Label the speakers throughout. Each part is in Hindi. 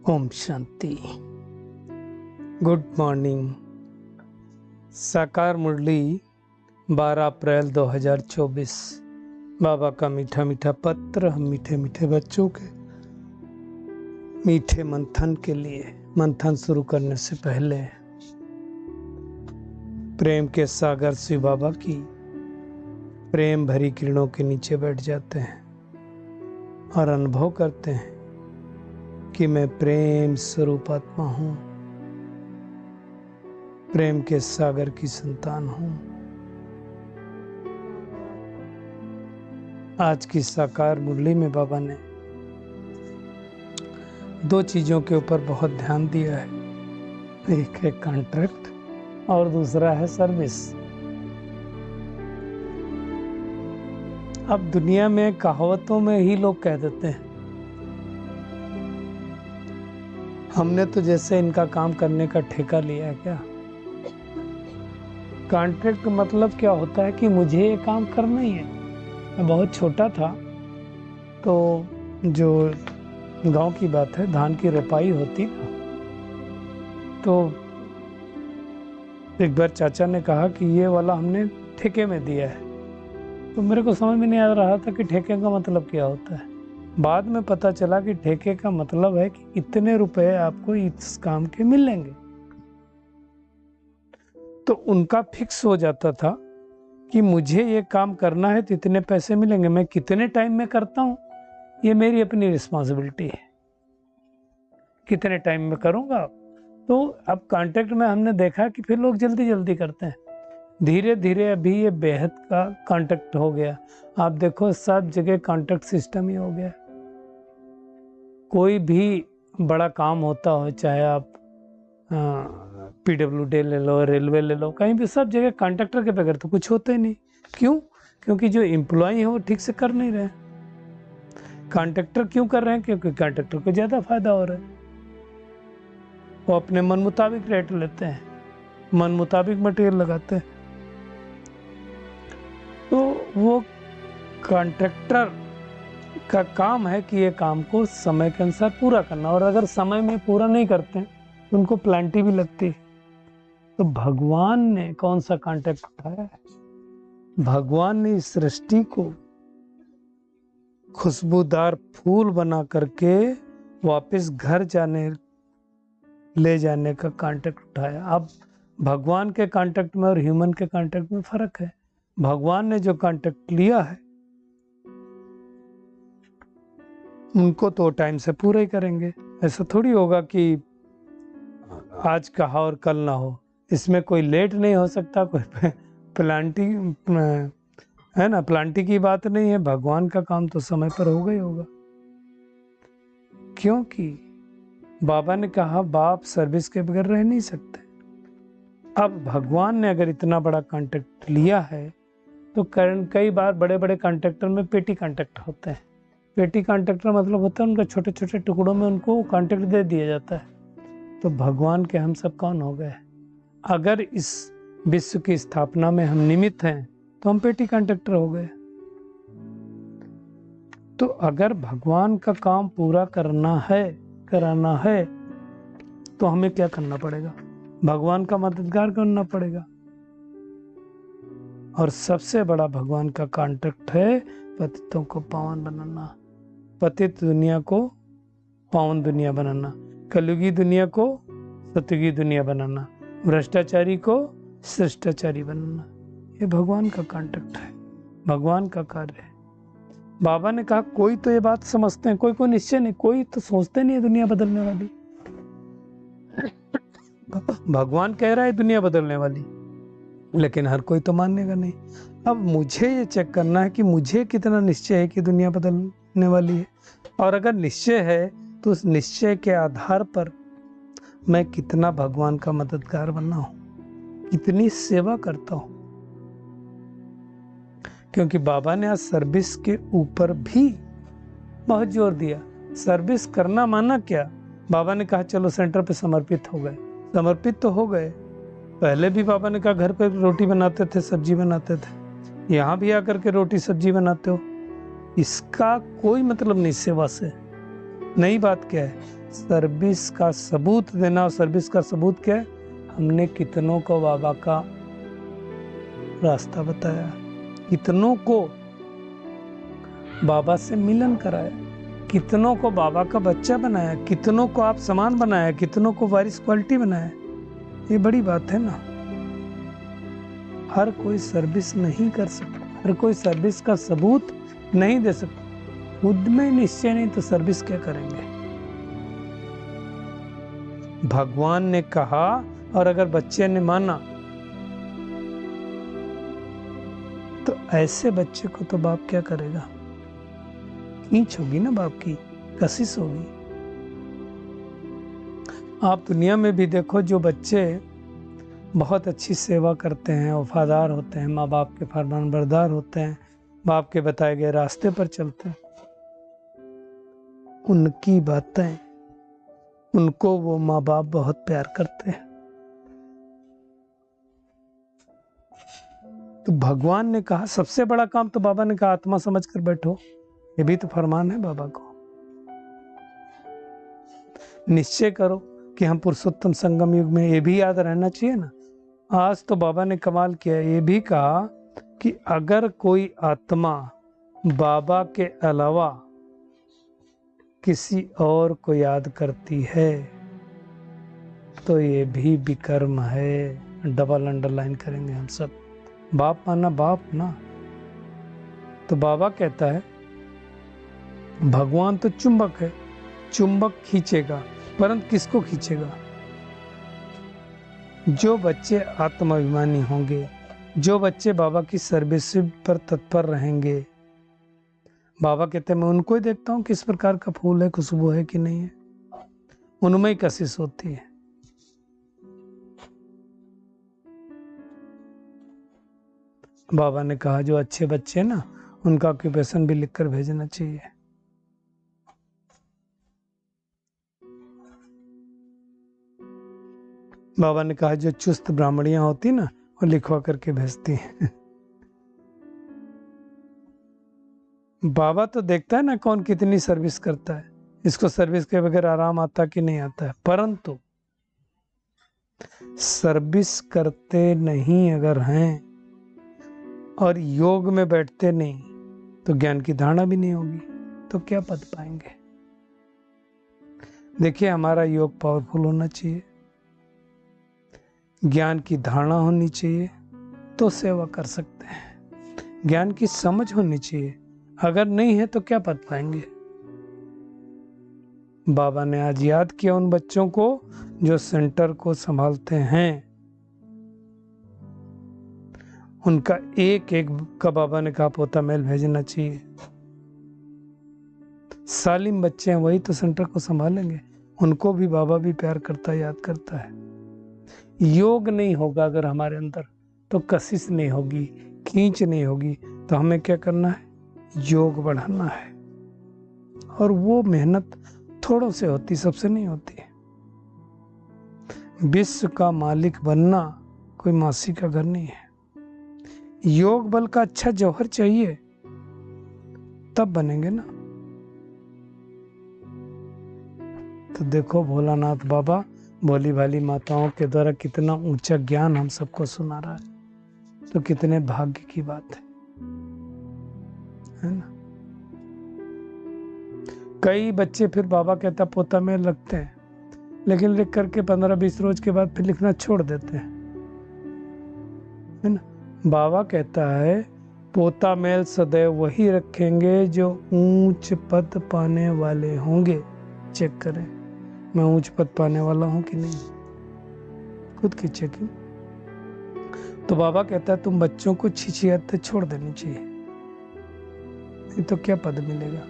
Speaker 1: ओम शांति। Good morning. साकार मुरली 12 अप्रैल 2024। बाबा का मीठा मीठा पत्र हम मीठे मीठे बच्चों के मीठे मंथन के लिए। मंथन शुरू करने से पहले प्रेम के सागर शिव बाबा की प्रेम भरी किरणों के नीचे बैठ जाते हैं और अनुभव करते हैं कि मैं प्रेम स्वरूप आत्मा हूं, प्रेम के सागर की संतान हूं। आज की साकार मुरली में बाबा ने दो चीजों के ऊपर बहुत ध्यान दिया है। एक है कॉन्ट्रैक्ट और दूसरा है सर्विस। अब दुनिया में कहावतों में ही लोग कह देते हैं हमने तो जैसे इनका काम करने का ठेका लिया है। क्या कॉन्ट्रैक्ट का मतलब क्या होता है कि मुझे ये काम करना ही है। मैं बहुत छोटा था तो जो गांव की बात है, धान की रोपाई होती ना, तो एक बार चाचा ने कहा कि ये वाला हमने ठेके में दिया है। तो मेरे को समझ में नहीं आ रहा था कि ठेके का मतलब क्या होता है। बाद में पता चला कि ठेके का मतलब है कि इतने रुपए आपको इस काम के मिलेंगे। तो उनका फिक्स हो जाता था कि मुझे ये काम करना है तो इतने पैसे मिलेंगे। मैं कितने टाइम में करता हूँ ये मेरी अपनी रिस्पॉन्सिबिलिटी है, कितने टाइम में करूँगा। तो अब कॉन्ट्रैक्ट में हमने देखा कि फिर लोग जल्दी जल्दी करते हैं। धीरे धीरे अभी ये बेहद का कॉन्ट्रैक्ट हो गया। आप देखो सब जगह कॉन्ट्रैक्ट सिस्टम ही हो गया। कोई भी बड़ा काम होता हो, चाहे आप PWD ले लो, रेलवे ले लो, कहीं भी सब जगह कॉन्ट्रैक्टर के बगैर तो कुछ होता ही नहीं। क्यों? क्योंकि जो एम्प्लॉय है वो ठीक से कर नहीं रहे। कॉन्ट्रैक्टर क्यों कर रहे हैं? क्योंकि कॉन्ट्रैक्टर को ज्यादा फायदा हो रहा है। वो अपने मन मुताबिक रेट लेते हैं, मन मुताबिक मटेरियल लगाते हैं। तो वो कॉन्ट्रैक्टर का काम है कि ये काम को समय के अनुसार पूरा करना, और अगर समय में पूरा नहीं करते तो उनको पेनल्टी भी लगती है। तो भगवान ने कौन सा कॉन्ट्रैक्ट उठाया है? भगवान ने इस सृष्टि को खुशबूदार फूल बना करके वापस घर ले जाने का कॉन्ट्रैक्ट उठाया। अब भगवान के कॉन्ट्रैक्ट में और ह्यूमन के कॉन्ट्रैक्ट में फर्क है। भगवान ने जो कॉन्ट्रैक्ट लिया है उनको तो टाइम से पूरा ही करेंगे। ऐसा थोड़ी होगा कि आज कहा और कल ना हो। इसमें कोई लेट नहीं हो सकता, कोई प्लांटी है ना, प्लांटी की बात नहीं है। भगवान का काम तो समय पर होगा ही होगा। क्योंकि बाबा ने कहा बाप सर्विस के बगैर रह नहीं सकते। अब भगवान ने अगर इतना बड़ा कॉन्ट्रैक्ट लिया है तो कई बार बड़े बड़े कॉन्ट्रैक्टर में पेटी कॉन्ट्रैक्ट होते हैं। पेटी कॉन्ट्रैक्टर मतलब होता है उनका छोटे छोटे टुकड़ों में उनको कॉन्ट्रैक्ट दे दिया जाता है। तो भगवान के हम सब कौन हो गए? अगर इस विश्व की स्थापना में हम निमित्त हैं तो हम पेटी कॉन्ट्रैक्टर हो गए। तो अगर भगवान का काम पूरा कराना है तो हमें क्या करना पड़ेगा? भगवान का मददगार करना पड़ेगा। और सबसे बड़ा भगवान का कॉन्ट्रैक्ट है पतितों को पावन बनाना, पतित दुनिया को पावन दुनिया बनाना, कलयुगी दुनिया को सतयुगी दुनिया बनाना, भ्रष्टाचारी को शिष्टाचारी बनाना। ये भगवान का कॉन्ट्रैक्ट है, भगवान का कार्य है। बाबा ने कहा कोई तो ये बात समझते हैं, कोई निश्चय नहीं, कोई तो सोचते नहीं है दुनिया बदलने वाली। भगवान कह रहा है दुनिया बदलने वाली, लेकिन हर कोई तो मानेगा नहीं। अब मुझे ये चेक करना है कि मुझे कितना निश्चय है कि दुनिया बदलने वाली है, और अगर निश्चय है तो उस निश्चय के आधार पर मैं कितना भगवान का मददगार बना हूं, कितनी सेवा करता हूं। क्योंकि बाबा ने आज सर्विस के ऊपर भी बहुत जोर दिया। सर्विस करना माना क्या? बाबा ने कहा चलो सेंटर पे समर्पित हो गए। समर्पित तो हो गए। पहले भी बाबा ने कहा घर पे रोटी बनाते थे, सब्जी बनाते थे, यहाँ भी आकर के रोटी सब्जी बनाते हो। इसका कोई मतलब नहीं सेवा से। नई बात क्या है? सर्विस का सबूत देना। और सर्विस का सबूत क्या है? हमने कितनों को बाबा का रास्ता बताया, कितनों को बाबा से मिलन कराया, कितनों को बाबा का बच्चा बनाया, कितनों को आप समान बनाया, कितनों को वारिस क्वालिटी बनाया। ये बड़ी बात है ना। हर कोई सर्विस नहीं कर सकता, हर कोई सर्विस का सबूत नहीं दे सकता। खुद में निश्चय नहीं तो सर्विस क्या करेंगे? भगवान ने कहा और अगर बच्चे ने माना तो ऐसे बच्चे को तो बाप क्या करेगा? खींच होगी ना बाप की, कशिश होगी। आप दुनिया में भी देखो, जो बच्चे बहुत अच्छी सेवा करते हैं, वफादार होते हैं, माँ बाप के फरमानबरदार होते हैं, बाप के बताए गए रास्ते पर चलते हैं, उनकी बातें, उनको वो माँ बाप बहुत प्यार करते हैं। तो भगवान ने कहा सबसे बड़ा काम, तो बाबा ने कहा आत्मा समझकर बैठो। ये भी तो फरमान है बाबा को। निश्चय करो कि हम पुरुषोत्तम संगम युग में, ये भी याद रहना चाहिए ना। आज तो बाबा ने कमाल किया, ये भी कहा कि अगर कोई आत्मा बाबा के अलावा किसी और को याद करती है तो ये भी विकर्म है। डबल अंडरलाइन करेंगे हम सब। बाप माना बाप ना। तो बाबा कहता है भगवान तो चुंबक है, चुंबक खींचेगा, परंतु किसको खींचेगा? जो बच्चे आत्माभिमानी होंगे, जो बच्चे बाबा की सर्विस पर तत्पर रहेंगे। बाबा कहते हैं मैं उनको ही देखता हूँ किस प्रकार का फूल है, खुशबू है कि नहीं है, उनमें ही कशिश होती है। बाबा ने कहा जो अच्छे बच्चे ना, उनका ऑक्यूपेशन भी लिखकर भेजना चाहिए। बाबा ने कहा जो चुस्त ब्राह्मणियां होती ना, वो लिखवा करके भेजती हैं। बाबा तो देखता है ना कौन कितनी सर्विस करता है, इसको सर्विस के बगैर आराम आता कि नहीं आता है। परंतु सर्विस करते नहीं अगर हैं और योग में बैठते नहीं तो ज्ञान की धारणा भी नहीं होगी, तो क्या पद पाएंगे? देखिए, हमारा योग पावरफुल होना चाहिए, ज्ञान की धारणा होनी चाहिए, तो सेवा कर सकते हैं। ज्ञान की समझ होनी चाहिए, अगर नहीं है तो क्या पद पाएंगे? बाबा ने आज याद किया उन बच्चों को जो सेंटर को संभालते हैं। उनका एक एक का बाबा ने कहा पोता मेल भेजना चाहिए। सालिम बच्चे हैं, वही तो सेंटर को संभालेंगे। उनको भी बाबा भी प्यार करता है, याद करता है। योग नहीं होगा अगर हमारे अंदर, तो कशिश नहीं होगी, खींच नहीं होगी। तो हमें क्या करना है? योग बढ़ाना है। और वो मेहनत थोड़ों से होती, सबसे नहीं होती। विश्व का मालिक बनना कोई मासी का घर नहीं है। योग बल का अच्छा जौहर चाहिए, तब बनेंगे ना। तो देखो भोलानाथ बाबा भोली भाली माताओं के द्वारा कितना ऊंचा ज्ञान हम सबको सुना रहा है। तो कितने भाग्य की बात है ना। कई बच्चे फिर बाबा कहता पोता में लगते हैं, लेकिन लिख करके 15-20 रोज के बाद फिर लिखना छोड़ देते हैं, है ना। बाबा कहता है पोता मेल सदैव वही रखेंगे जो ऊंच पद पाने वाले होंगे। चेक करें मैं ऊंच पद पाने वाला हूं कि नहीं, खुद की चेकिंग। तो बाबा कहता है तुम बच्चों को छीछी आदतें छोड़ देनी चाहिए, नहीं तो क्या पद मिलेगा।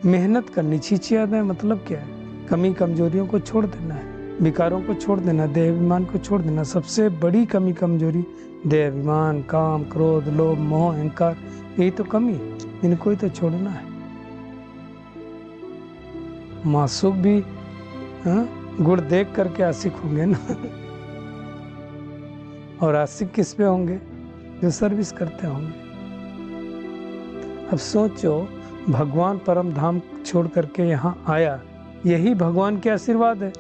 Speaker 1: मेहनत करनी, छीछी आदतें मतलब क्या है? कमी कमजोरियों को छोड़ देना है, विकारों को छोड़ देना, देह अभिमान को छोड़ देना। सबसे बड़ी कमी कमजोरी देह अभिमान, काम, क्रोध, लोभ, मोह, अहंकार, यही तो कमी, इनको ही तो छोड़ना है। मासूक भी गुण देख करके आशिक होंगे ना। और आशिक किस पे होंगे? जो सर्विस करते होंगे। अब सोचो, भगवान परम धाम छोड़ करके यहाँ आया, यही भगवान के आशीर्वाद है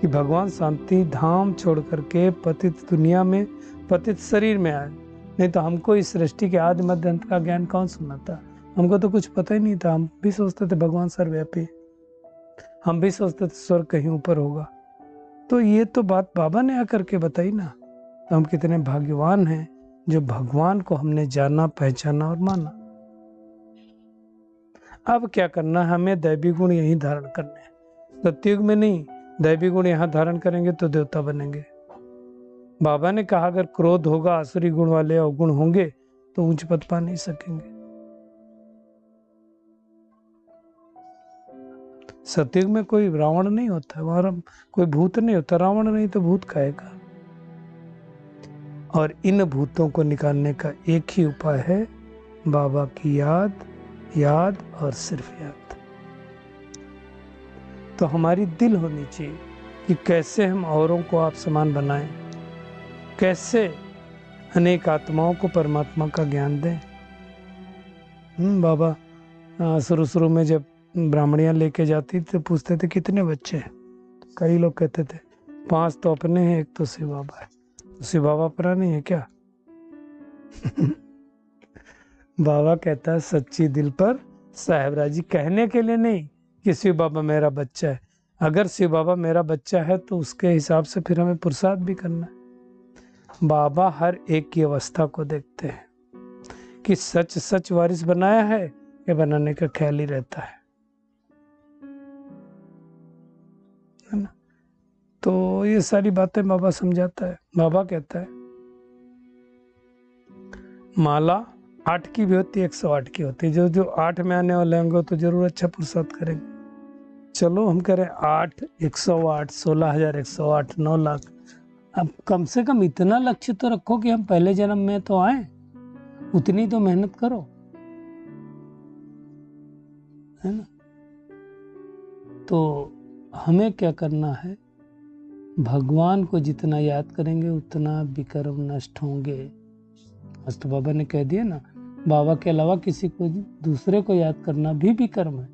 Speaker 1: कि भगवान शांति धाम छोड़ करके पतित दुनिया में, पतित शरीर में आए। नहीं तो हमको इस सृष्टि के आदि मध्य अंत का ज्ञान कौन सुनाता? हमको तो कुछ पता ही नहीं था। हम भी सोचते थे भगवान सर्वव्यापी, हम भी सोचते थे स्वर्ग कहीं ऊपर होगा। तो ये तो बात बाबा ने आकर के बताई ना। तो हम कितने भाग्यवान हैं जो भगवान को हमने जाना, पहचाना और माना। अब क्या करना है? हमें दैवी गुण यही धारण करने हैं, सत्युग में नहीं। दैवी गुण यहाँ धारण करेंगे तो देवता बनेंगे। बाबा ने कहा अगर क्रोध होगा, आसुरी गुण वाले अवगुण होंगे तो ऊंच पद पा नहीं सकेंगे। सतयुग में कोई रावण नहीं होता, वहां कोई भूत नहीं होता। रावण नहीं तो भूत खाएगा। और इन भूतों को निकालने का एक ही उपाय है, बाबा की याद, याद और सिर्फ याद। तो हमारी दिल होनी चाहिए कि कैसे हम औरों को आप समान बनाएं, कैसे अनेक आत्माओं को परमात्मा का ज्ञान दें। बाबा शुरू में जब ब्राह्मणियां लेके जाती तो पूछते थे कितने बच्चे हैं? कई लोग कहते थे 5 तो अपने हैं, 1 तो शिव बाबा है। तो शिव बाबा अपना नहीं है क्या? बाबा कहता है सच्ची दिल पर साहेबराजी, कहने के लिए नहीं कि शिव बाबा मेरा बच्चा है। अगर शिव बाबा मेरा बच्चा है तो उसके हिसाब से फिर हमें पुरुषार्थ भी करना है। बाबा हर एक की अवस्था को देखते हैं कि सच सच वारिस बनाया है या बनाने का ख्याल ही रहता है ना। तो ये सारी बातें बाबा समझाता है। बाबा कहता है माला 8 की भी होती है, 108 की होती है। जो 8 में आने वाले होंगे तो जरूर अच्छा पुरुषार्थ करेंगे। चलो हम करें 8, 108, 16,108, 9 लाख। अब कम से कम इतना लक्ष्य तो रखो कि हम पहले जन्म में तो आए, उतनी तो मेहनत करो, है ना। तो हमें क्या करना है? भगवान को जितना याद करेंगे उतना विकर्म नष्ट होंगे। आज तो बाबा ने कह दिया ना, बाबा के अलावा किसी को दूसरे को याद करना भी विकर्म है।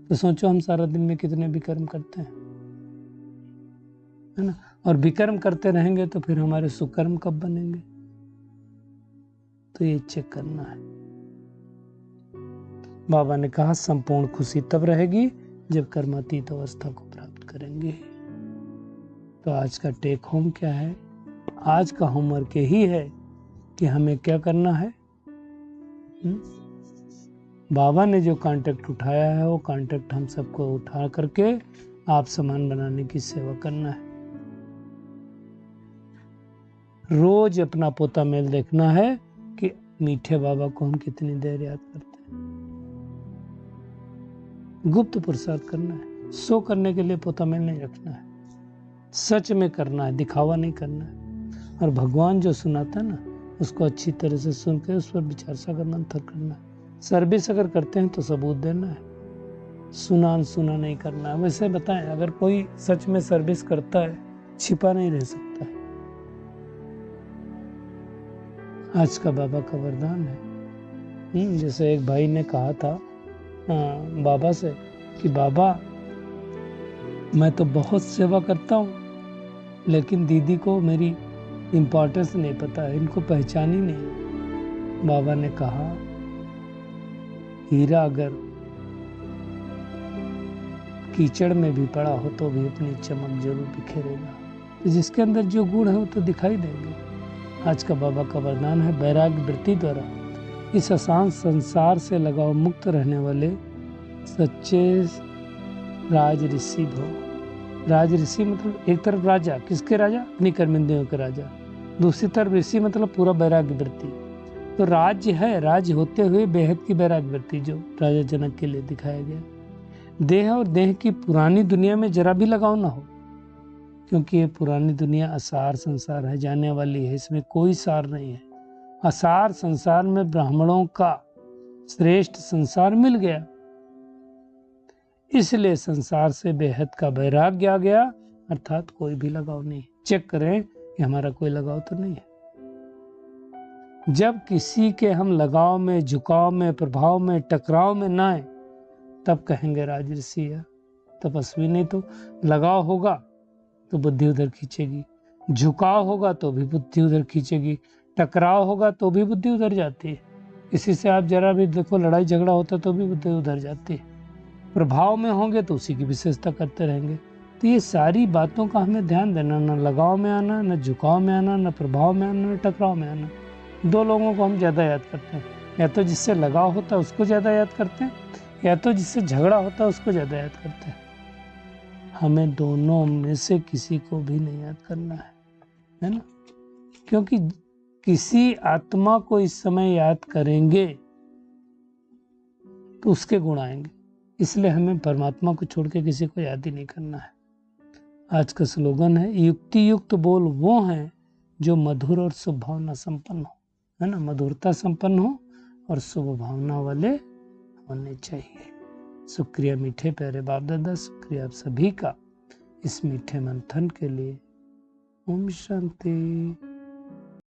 Speaker 1: तो सोचो हम सारा दिन में कितने विकर्म करते हैं, है ना। और विकर्म करते रहेंगे तो फिर हमारे सुकर्म कब बनेंगे? तो ये चेक करना है। बाबा ने कहा संपूर्ण खुशी तब रहेगी जब कर्मातीत अवस्था को प्राप्त करेंगे। तो आज का टेक होम क्या है? आज का होमवर्क यही है कि हमें क्या करना है। बाबा ने जो कांटेक्ट उठाया है वो कांटेक्ट हम सबको उठा करके आप समान बनाने की सेवा करना है। रोज अपना पोता मेल देखना है कि मीठे बाबा को हम कितनी देर याद करते हैं। गुप्त पुरुषार्थ करना है। सो करने के लिए पोता मेल नहीं रखना है, सच में करना है, दिखावा नहीं करना है। और भगवान जो सुनाता है ना, उसको अच्छी तरह से सुन के उस पर विचार सागर मंथन करना है। सर्विस अगर करते हैं तो सबूत देना है, सुना अनसुना नहीं करना है। वैसे बताएं, अगर कोई सच में सर्विस करता है छिपा नहीं रह सकता है। आज का बाबा का वरदान है। जैसे एक भाई ने कहा था बाबा से कि बाबा मैं तो बहुत सेवा करता हूँ, लेकिन दीदी को मेरी इम्पोर्टेंस नहीं पता है, इनको पहचान ही नहीं। बाबा ने कहा हीरा अगर कीचड़ में भी पड़ा हो तो भी अपनी चमक जरूर बिखेरेगा। जिसके अंदर जो गुण है वो तो दिखाई देंगे। आज का बाबा का वरदान है वैराग्य वृत्ति द्वारा इस अशांत संसार से लगाव मुक्त रहने वाले सच्चे राज ऋषि भव। राज ऋषि मतलब एक तरफ राजा, किसके राजा? अपनी कर्मेंद्रियों के राजा। दूसरी तरफ ऋषि मतलब पूरा वैराग्य वृत्ति। तो राज्य है, राज्य होते हुए बेहद की वैराग्य वृत्ति जो राजा जनक के लिए दिखाया गया। देह और देह की पुरानी दुनिया में जरा भी लगाव ना हो, क्योंकि ये पुरानी दुनिया असार संसार है, जाने वाली है, इसमें कोई सार नहीं है। असार संसार में ब्राह्मणों का श्रेष्ठ संसार मिल गया, इसलिए संसार से बेहद का वैराग्य आ गया, अर्थात कोई भी लगाव नहीं। चेक करें कि हमारा कोई लगाव तो नहीं है। जब किसी के हम लगाव में, झुकाव में, प्रभाव में, टकराव में ना आए, तब कहेंगे राजऋषि या तपस्वी। नहीं तो लगाव होगा तो बुद्धि उधर खींचेगी, झुकाव होगा तो भी बुद्धि उधर खींचेगी, टकराव होगा तो भी बुद्धि उधर जाती है। इसी से आप जरा भी देखो, लड़ाई झगड़ा होता तो भी बुद्धि उधर जाती है। प्रभाव में होंगे तो उसी की विशेषता करते रहेंगे। तो ये सारी बातों का हमें ध्यान देना, न लगाव में आना, न झुकाव में आना, न प्रभाव में आना, न टकराव में आना। दो लोगों को हम ज़्यादा याद करते हैं, या तो जिससे लगाव होता है उसको ज़्यादा याद करते हैं, या तो जिससे झगड़ा होता है उसको ज़्यादा याद करते हैं। हमें दोनों में से किसी को भी नहीं याद करना है ना? क्योंकि किसी आत्मा को इस समय याद करेंगे तो उसके गुण आएंगे, इसलिए हमें परमात्मा को छोड़ के किसी को याद ही नहीं करना है। आज का स्लोगन है, युक्ति युक्त बोल वो हैं जो मधुर और शुभ भावना संपन्न हो, है ना? मधुरता संपन्न हो और शुभ भावना वाले होने चाहिए। शुक्रिया मीठे प्यारे बाप दादा, शुक्रिया आप सभी का इस मीठे मंथन के लिए। ओम शांति।